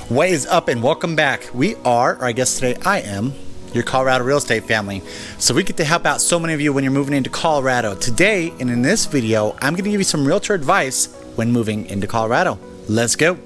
What is up and welcome back. We are, or I guess today I am, your Colorado real estate family. So we get to help out so many of you when you're moving into Colorado. Today and in this video, I'm going to give you some realtor advice when moving into Colorado. Let's go.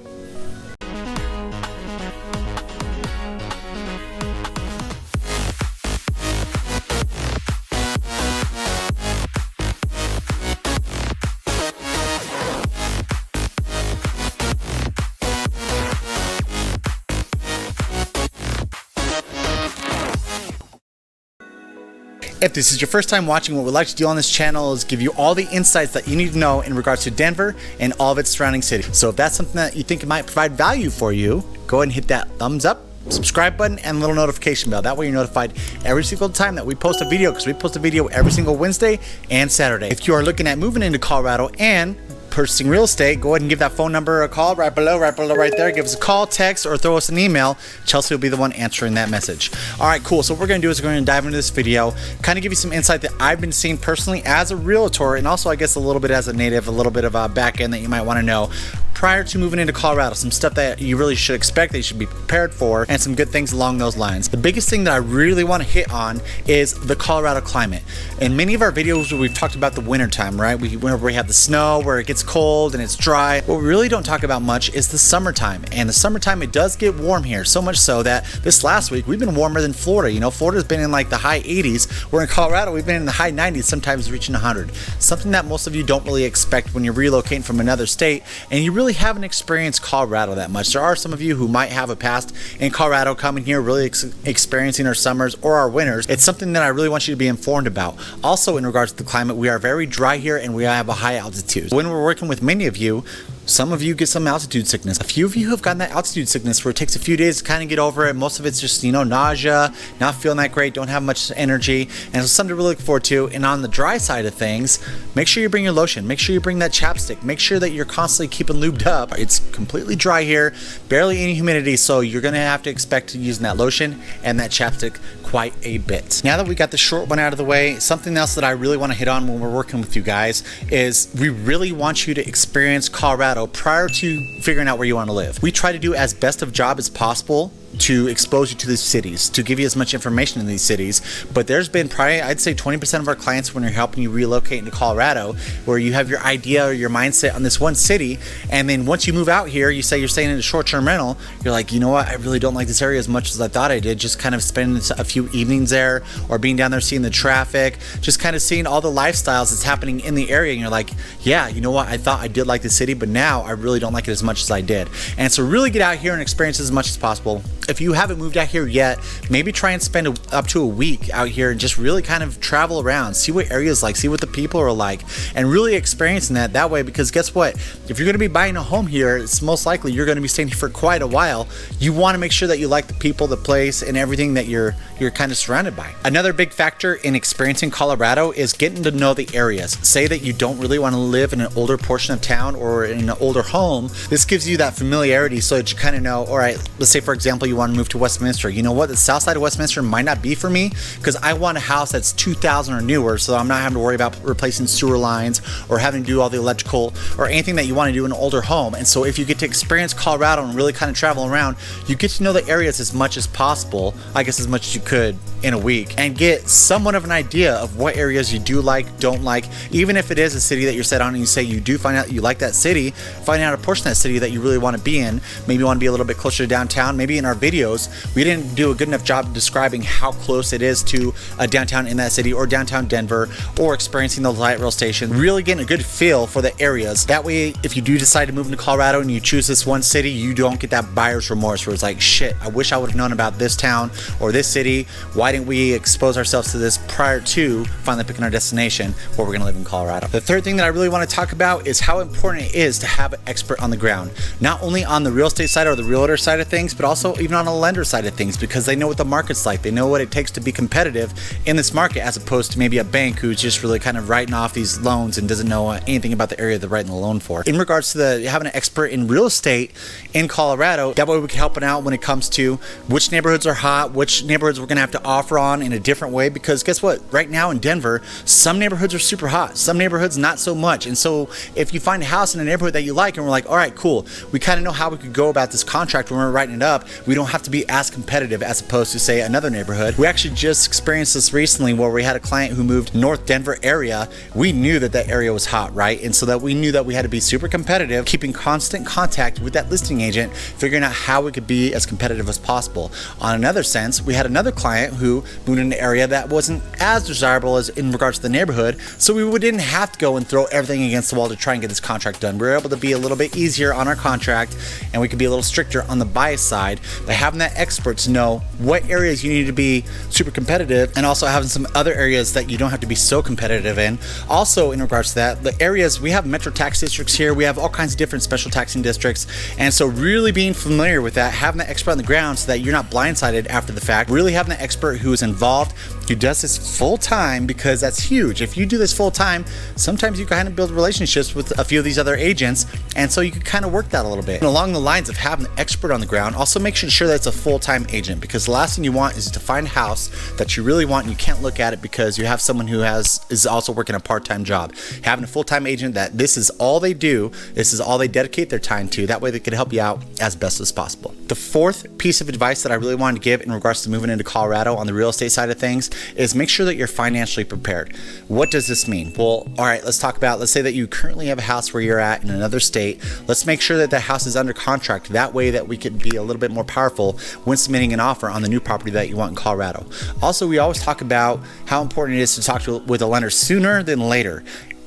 If this is your first time watching, what we'd like to do on this channel is give you all the insights that you need to know in regards to Denver and all of its surrounding cities. So if that's something that you think it might provide value for you, go ahead and hit that thumbs up, subscribe button, and little notification bell. That way you're notified every single time that we post a video, because we post a video every single Wednesday and Saturday. If you are looking at moving into Colorado and purchasing real estate, go ahead and give that phone number a call right below right there. Give us a call, text, or throw us an email. Chelsea will be the one answering that message. All right, cool. So what we're going to do is we're going to dive into this video, kind of give you some insight that I've been seeing personally as a realtor, and also I guess a little bit as a native, a little bit of a back end that you might want to know prior to moving into Colorado. Some stuff that you really should expect, that you should be prepared for, and some good things along those lines. The biggest thing that I really want to hit on is the Colorado climate. In many of our videos, we've talked about the winter time, right? Whenever we have the snow, where it gets cold and it's dry. What we really don't talk about much is the summertime. And the summertime, it does get warm here, so much so that this last week we've been warmer than Florida. You know, Florida's been in like the high 80s. Where in Colorado, we've been in the high 90s, sometimes reaching 100. Something that most of you don't really expect when you're relocating from another state and you really haven't experienced Colorado that much. There are some of you who might have a past in Colorado, coming here, really experiencing our summers or our winters. It's something that I really want you to be informed about. Also, in regards to the climate, we are very dry here and we have a high altitude. When we're working with many of you, some of you get some altitude sickness. A few of you have gotten that altitude sickness where it takes a few days to kind of get over it. Most of it's just, nausea, not feeling that great, don't have much energy, and it's something to really look forward to. And on the dry side of things, make sure you bring your lotion, make sure you bring that chapstick, make sure that you're constantly keeping lubed up. It's completely dry here, barely any humidity, so you're gonna have to expect using that lotion and that chapstick quite a bit. Now that we got the short one out of the way, something else that I really want to hit on when we're working with you guys is we really want you to experience Colorado prior to figuring out where you want to live. We try to do as best of job as possible to expose you to these cities, to give you as much information in these cities. But there's been probably, I'd say 20% of our clients, when we're helping you relocate into Colorado, where you have your idea or your mindset on this one city, and then once you move out here, you say you're staying in a short-term rental, you're like, you know what, I really don't like this area as much as I thought I did. Just kind of spending a few evenings there, or being down there seeing the traffic, just kind of seeing all the lifestyles that's happening in the area, and you're like, yeah, you know what, I thought I did like the city, but now I really don't like it as much as I did. And so really get out here and experience as much as possible. If you haven't moved out here yet, maybe try and spend up to a week out here and just really kind of travel around, see what areas like, see what the people are like, and really experiencing that way. Because guess what, if you're going to be buying a home here, it's most likely you're going to be staying here for quite a while. You want to make sure that you like the people, the place, and everything that you're kind of surrounded by. Another big factor in experiencing Colorado is getting to know the areas. Say that you don't really want to live in an older portion of town or in an older home. This gives you that familiarity so that you kind of know, all right, let's say for example you want to move to Westminster. You know what, the south side of Westminster might not be for me, because I want a house that's 2000 or newer, so I'm not having to worry about replacing sewer lines or having to do all the electrical or anything that you want to do in an older home. And so if you get to experience Colorado and really kind of travel around, you get to know the areas as much as possible, I guess as much as you could in a week, and get somewhat of an idea of what areas you do like, don't like. Even if it is a city that you're set on and you say you do find out you like that city, find out a portion of that city that you really want to be in. Maybe you want to be a little bit closer to downtown. Maybe in our videos we didn't do a good enough job describing how close it is to a downtown in that city, or downtown Denver, or experiencing the light rail station. Really getting a good feel for the areas. That way, if you do decide to move into Colorado and you choose this one city, you don't get that buyer's remorse where it's like, shit, I wish I would have known about this town or this city. Why didn't we expose ourselves to this prior to finally picking our destination where we're going to live in Colorado? The third thing that I really want to talk about is how important it is to have an expert on the ground, not only on the real estate side or the realtor side of things, but also even on a lender side of things, because they know what the market's like. They know what it takes to be competitive in this market, as opposed to maybe a bank who's just really kind of writing off these loans and doesn't know anything about the area they're writing the loan for. In regards to having an expert in real estate in Colorado, that way we can help out when it comes to which neighborhoods are hot, which neighborhoods we're going to have to offer on in a different way. Because guess what, right now in Denver, some neighborhoods are super hot, some neighborhoods not so much. And so if you find a house in a neighborhood that that you like, and we're like, all right, cool. We kind of know how we could go about this contract when we're writing it up. We don't have to be as competitive as opposed to, say, another neighborhood. We actually just experienced this recently where we had a client who moved North Denver area. We knew that that area was hot, right? And so that we knew that we had to be super competitive, keeping constant contact with that listing agent, figuring out how we could be as competitive as possible. On another sense, we had another client who moved in an area that wasn't as desirable as in regards to the neighborhood, so we didn't have to go and throw everything against the wall to try and get this contract done. We were able to be a little bit easier on our contract, and we could be a little stricter on the buy side by having that expert to know what areas you need to be super competitive, and also having some other areas that you don't have to be so competitive in. Also, in regards to that, the areas, we have metro tax districts here, we have all kinds of different special taxing districts, and so really being familiar with that, having that expert on the ground so that you're not blindsided after the fact, really having that expert who is involved, who does this full time, because that's huge. If you do this full time, sometimes you kind of build relationships with a few of these other agents, and so you can kind of work that a little bit. And along the lines of having the expert on the ground, also make sure that it's a full-time agent, because the last thing you want is to find a house that you really want and you can't look at it because you have someone who is also working a part-time job. Having a full-time agent that this is all they do, this is all they dedicate their time to, that way they can help you out as best as possible. The fourth piece of advice that I really wanted to give in regards to moving into Colorado on the real estate side of things is make sure that you're financially prepared. What does this mean? Well, all right, let's talk about, let's say that you currently have a house where you're at in another state. Let's make sure that that house is under contract. That way that we could be a little bit more powerful when submitting an offer on the new property that you want in Colorado. Also, we always talk about how important it is to talk with a lender sooner than later.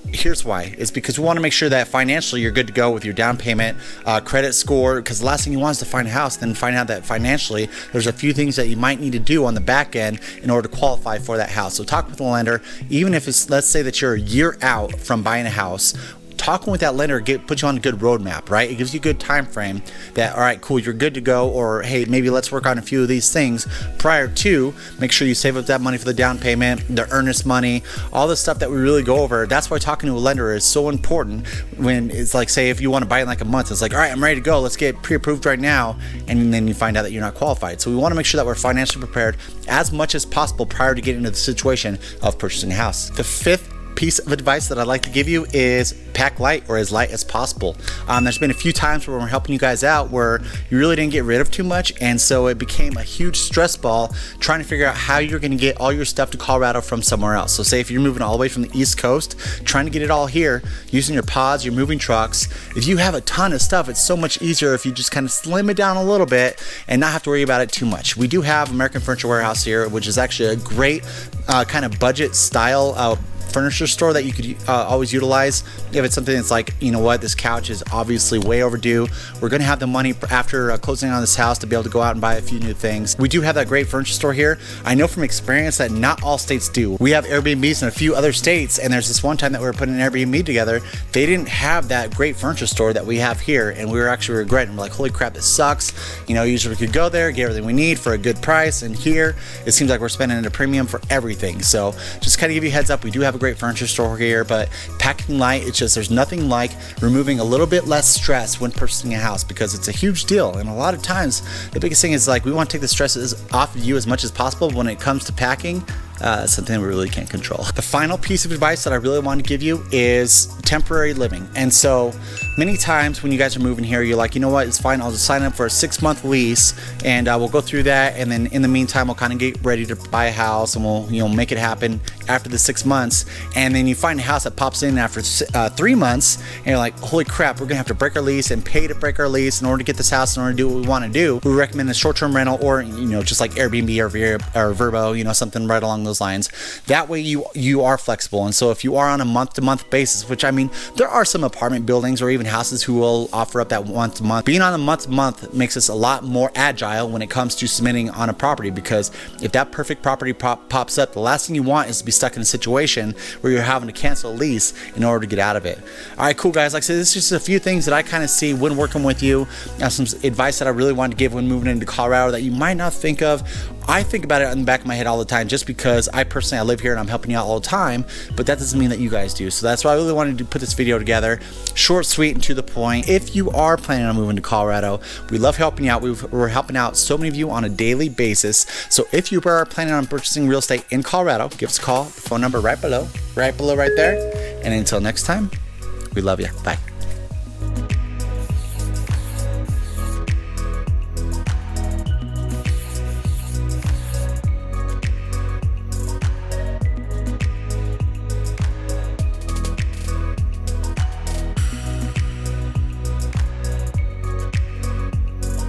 Here's why. It's because we want to make sure that financially you're good to go with your down payment, credit score, because the last thing you want is to find a house, then find out that financially there's a few things that you might need to do on the back end in order to qualify for that house. So talk with the lender, even if it's, let's say that you're a year out from buying a house. Talking with that lender put you on a good roadmap, right? It gives you a good time frame that, all right, cool, you're good to go, or hey, maybe let's work on a few of these things prior to. Make sure you save up that money for the down payment, the earnest money, all the stuff that we really go over. That's why talking to a lender is so important. When it's like, say if you want to buy in like a month, it's like, all right, I'm ready to go, let's get pre-approved right now, and then you find out that you're not qualified. So we want to make sure that we're financially prepared as much as possible prior to getting into the situation of purchasing a house. The fifth piece of advice that I'd like to give you is pack light, or as light as possible. There's been a few times where we're helping you guys out where you really didn't get rid of too much, and so it became a huge stress ball trying to figure out how you're going to get all your stuff to Colorado from somewhere else. So say if you're moving all the way from the East Coast, trying to get it all here using your pods, your moving trucks. If you have a ton of stuff, it's so much easier if you just kind of slim it down a little bit and not have to worry about it too much. We do have American Furniture Warehouse here, which is actually a great kind of budget style furniture store that you could always utilize if it's something that's like, you know what, this couch is obviously way overdue. We're going to have the money after closing on this house to be able to go out and buy a few new things. We do have that great furniture store here. I know from experience that not all states do. We have Airbnbs in a few other states, and there's this one time that we were putting an Airbnb together. They didn't have that great furniture store that we have here, and we were actually regretting. We're like, holy crap, this sucks. You know, usually we could go there, get everything we need for a good price, and here it seems like we're spending a premium for everything. So just kind of give you a heads up, we do have a great furniture store here, but packing light, it's just, there's nothing like removing a little bit less stress when purchasing a house, because it's a huge deal. And a lot of times the biggest thing is like, we want to take the stresses off of you as much as possible. When it comes to packing, something we really can't control. The final piece of advice that I really want to give you is temporary living. And so many times when you guys are moving here, you're like, you know what, it's fine, I'll just sign up for a 6-month lease, and we'll go through that, and then in the meantime we'll kind of get ready to buy a house, and we'll, you know, make it happen after the 6 months. And then you find a house that pops in after 3 months, and you're like, holy crap, we're gonna have to break our lease and pay to break our lease in order to get this house, in order to do what we want to do. We recommend a short-term rental, or, you know, just like Airbnb or Vrbo, you know, something right along those lines. That way you are flexible. And so if you are on a month-to-month basis, which, I mean, there are some apartment buildings or even houses who will offer up that month-to-month. Being on a month-to-month makes us a lot more agile when it comes to submitting on a property, because if that perfect property pops up, the last thing you want is to be stuck in a situation where you're having to cancel a lease in order to get out of it. All right, cool guys, like I said, this is just a few things that I kind of see when working with you. Some advice that I really wanted to give when moving into Colorado that you might not think of. I think about it in the back of my head all the time, just because I live here and I'm helping you out all the time, but that doesn't mean that you guys do. So that's why I really wanted to put this video together, short, sweet, and to the point. If you are planning on moving to Colorado, we love helping you out. We're helping out so many of you on a daily basis. So if you are planning on purchasing real estate in Colorado, give us a call. The phone number right below right there. And until next time, we love you. Bye.